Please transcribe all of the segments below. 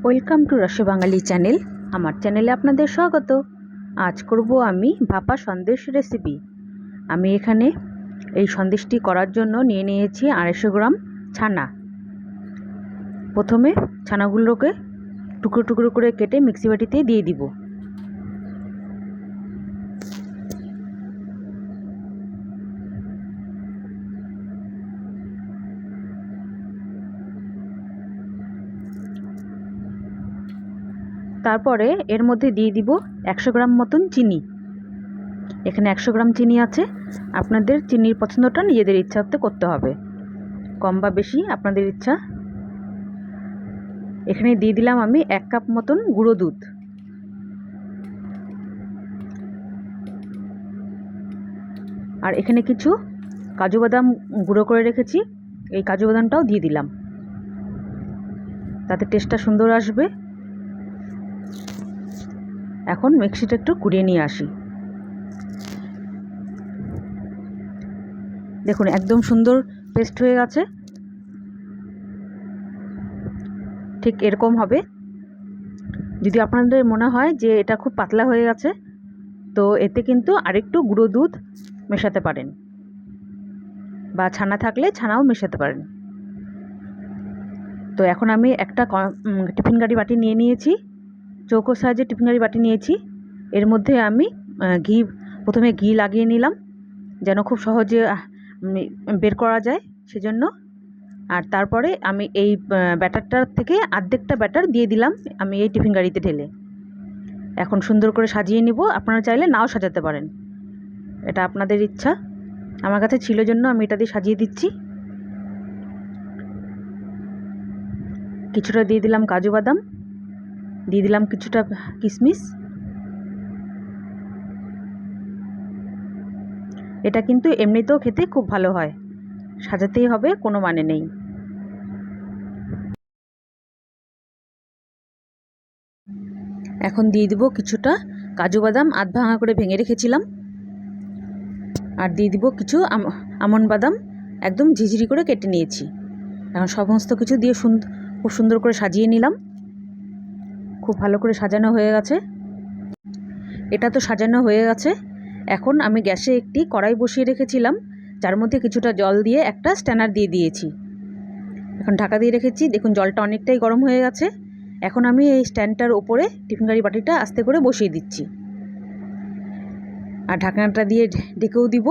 Welcome to রসে বাঙালি channel. আমার চ্যানেলে আপনাদের স্বাগত। আজ করব আমি ভাপা সন্দেশ রেসিপি। আমি এখানে এই সন্দেশটি করার জন্য নিয়ে নিয়েছি 250 গ্রাম ছানা। প্রথমে ছানাগুলোকে টুকরো টুকরো করে কেটে মিক্সি বাটিতে দিয়ে দিব। তারপরে এর মধ্যে দিয়ে দিব 100 গ্রাম মতন চিনি। এখানে 100 গ্রাম চিনি আছে। আপনাদের চিনির পছন্দটা নিজেদের ইচ্ছাতে করতে হবে, কম বা বেশি আপনাদের ইচ্ছা। এখানে দিয়ে দিলাম আমি 1 কাপ মতন গুঁড়ো দুধ। আর এখানে কিছু কাজু বাদাম গুঁড়ো করে রেখেছি, এই কাজু বাদামটাও দিয়ে দিলাম, তাতে টেস্টটা সুন্দর আসবে। এখন মিক্সিটা একটু ঘুরিয়ে নিয়ে আসি। দেখুন একদম সুন্দর পেস্ট হয়ে গেছে, ঠিক এরকম হবে। যদি আপনাদের মনে হয় যে এটা খুব পাতলা হয়ে গেছে, তো এতে কিন্তু আরেকটু গুঁড়ো দুধ মেশাতে পারেন, বা ছানা থাকলে ছানাও মেশাতে পারেন। তো এখন আমি একটা টিফিন কারি বাটি নিয়ে নিয়েছি, চৌকো সাইজের টিফিন কারি বাটি নিয়েছি। এর মধ্যে আমি প্রথমে ঘি লাগিয়ে নিলাম, যেন খুব সহজে বের করা যায় সেজন্য। আর তারপরে আমি এই ব্যাটারটার থেকে অর্ধেকটা ব্যাটার দিয়ে দিলাম আমি এই টিফিন কারিতে ঢেলে। এখন সুন্দর করে সাজিয়ে নিব। আপনারা চাইলে নাও সাজাতে পারেন, এটা আপনাদের ইচ্ছা। আমার কাছে ছিল জন্য আমি এটা দিয়ে সাজিয়ে দিচ্ছি। কিছুটা দিয়ে দিলাম কাজু বাদাম, দিয়ে দিলাম কিছুটা কিশমিশ। এটা কিন্তু এমনিতেও খেতে খুব ভালো হয়, সাজাতেই হবে কোনো মানে নেই। এখন দিয়ে দিব কিছুটা কাজু বাদাম আধ ভাঙা করে ভেঙে রেখেছিলাম, আর দিয়ে দিব কিছু আমন্ড বাদাম একদম ঝিঝিরি করে কেটে নিয়েছি। এখন সমস্ত কিছু দিয়ে খুব সুন্দর করে সাজিয়ে নিলাম। খুব ভালো করে সাজানো হয়ে গেছে। এটা তো সাজানো হয়ে গেছে। এখন আমি গ্যাসে একটি কড়াই বসিয়ে রেখেছিলাম, যার মধ্যে কিছুটা জল দিয়ে একটা স্ট্যানার দিয়ে দিয়েছি। এখন ঢাকা দিয়ে রেখেছি। দেখুন জলটা অনেকটাই গরম হয়ে গেছে। এখন আমি এই স্ট্যান্ডটার উপরে টিফিন কারি বাটিটা আস্তে করে বসিয়ে দিচ্ছি, আর ঢাকনাটা দিয়ে ঢেকেও দিব।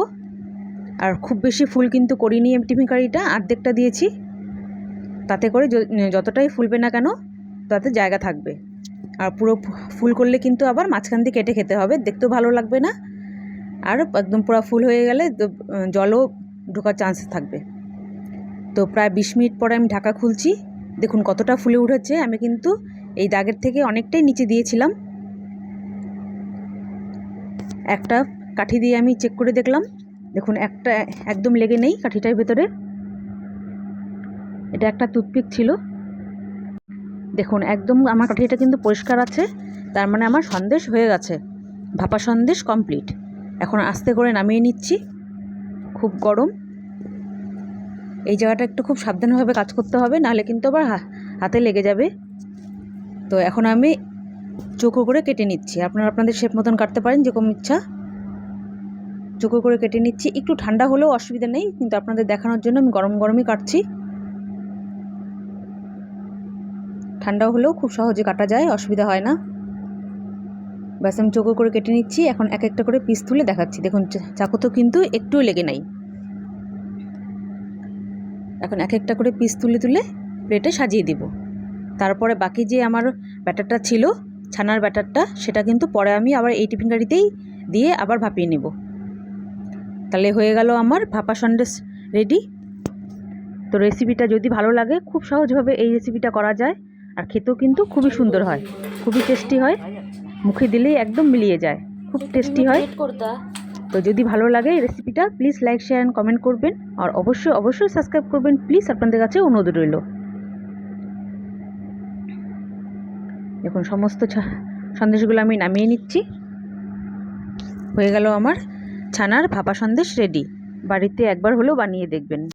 আর খুব বেশি ফুল কিন্তু করিনি আমি টিফিন কারিটা, অর্ধেকটা দিয়েছি। তাতে করে যতটাই ফুলবে না কেন তাতে জায়গা থাকবে। আর পুরো ফুল করলে কিন্তু আবার মাঝখান দিয়ে কেটে খেতে হবে, দেখতেও ভালো লাগবে না। আর একদম পুরো ফুল হয়ে গেলে জলও ঢোকার চান্স থাকবে। তো প্রায় 20 মিনিট পরে আমি ঢাকা খুলছি। দেখুন কতটা ফুলে উঠেছে। আমি কিন্তু এই দাগের থেকে অনেকটাই নিচে দিয়েছিলাম। একটা কাঠি দিয়ে আমি চেক করে দেখলাম, দেখুন একটা একদম লেগে নেই কাঠিটার ভেতরে। এটা একটা টুথপিক ছিল। দেখুন একদম আমার কাঠিটা কিন্তু পরিষ্কার আছে, তার মানে আমার সন্দেশ হয়ে গেছে। ভাপা সন্দেশ কমপ্লিট। এখন আস্তে করে নামিয়ে নিচ্ছি। খুব গরম, এই জায়গাটা একটু খুব সাবধানভাবে কাজ করতে হবে, নাহলে কিন্তু আবার হাতে লেগে যাবে। তো এখন আমি চৌকো করে কেটে নিচ্ছি। আপনারা আপনাদের শেপ মতন কাটতে পারেন, যেরকম ইচ্ছা। চৌকো করে কেটে নিচ্ছি। একটু ঠান্ডা হলেও অসুবিধা নেই, কিন্তু আপনাদের দেখানোর জন্য আমি গরম গরমই কাটছি। ঠান্ডা হলেও খুব সহজে কাটা যায়, অসুবিধা হয় না। ব্যাস আমি চৌকো করে কেটে নিচ্ছি। এখন এক একটা করে পিস তুলে দেখাচ্ছি। দেখুন চাকুতো কিন্তু একটুও লেগে নাই। এখন এক একটা করে পিস তুলে তুলে প্লেটে সাজিয়ে দিব। তারপরে বাকি যে আমার ব্যাটারটা ছিল, ছানার ব্যাটারটা, সেটা কিন্তু পরে আমি আবার এই টিফিন কারিতেই দিয়ে আবার ভাপিয়ে নেব। তাহলে হয়ে গেল আমার ভাপা সন্দেশ রেডি। তো রেসিপিটা যদি ভালো লাগে, খুব সহজভাবে এই রেসিপিটা করা যায়, আর খেতেও কিন্তু খুবই সুন্দর হয়, খুবই টেস্টি হয়। মুখে দিলেই একদম মিলিয়ে যায়, খুব টেস্টি হয়। তো যদি ভালো লাগে এই রেসিপিটা, please like share and comment করবেন, আর অবশ্যই অবশ্যই সাবস্ক্রাইব করবেন প্লিজ, আপনাদের কাছে অনুরোধ রইল। দেখুন সমস্ত সন্দেশগুলো আমি নামিয়ে নিচ্ছি। হয়ে গেল আমার ছানার ভাপা সন্দেশ রেডি। বাড়িতে একবার হলেও বানিয়ে দেখবেন।